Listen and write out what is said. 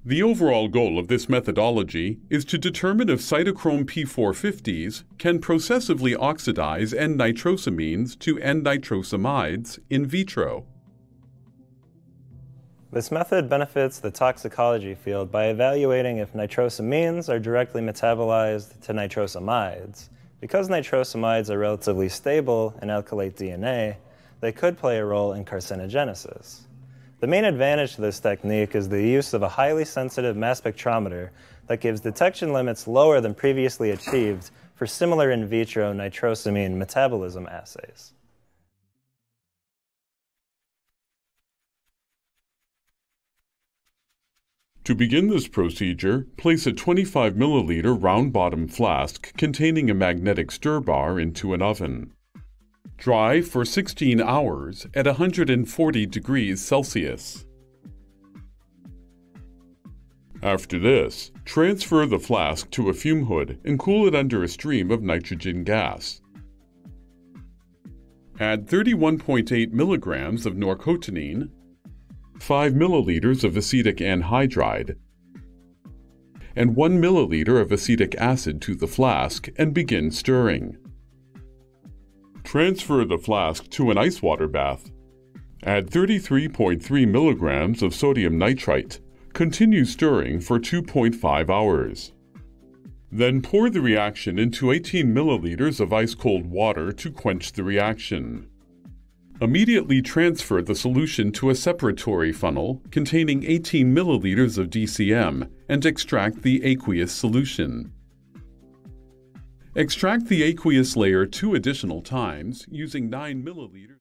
The overall goal of this methodology is to determine if cytochrome P450s can processively oxidize N-nitrosamines to N-nitrosamides in vitro. This method benefits the toxicology field by evaluating if nitrosamines are directly metabolized to nitrosamides. Because nitrosamides are relatively stable in alkylate DNA, they could play a role in carcinogenesis. The main advantage to this technique is the use of a highly sensitive mass spectrometer that gives detection limits lower than previously achieved for similar in vitro nitrosamine metabolism assays. To begin this procedure, place a 25 milliliter round-bottom flask containing a magnetic stir bar into an oven. Dry for 16 hours at 140 degrees Celsius. After this, transfer the flask to a fume hood and cool it under a stream of nitrogen gas. Add 31.8 milligrams of norcotinine, 5 milliliters of acetic anhydride, and 1 milliliter of acetic acid to the flask and begin stirring. Transfer the flask to an ice water bath. Add 33.3 milligrams of sodium nitrite. Continue stirring for 2.5 hours. Then pour the reaction into 18 milliliters of ice-cold water to quench the reaction. Immediately transfer the solution to a separatory funnel containing 18 milliliters of DCM and extract the aqueous solution. Extract the aqueous layer 2 additional times using 9 milliliters.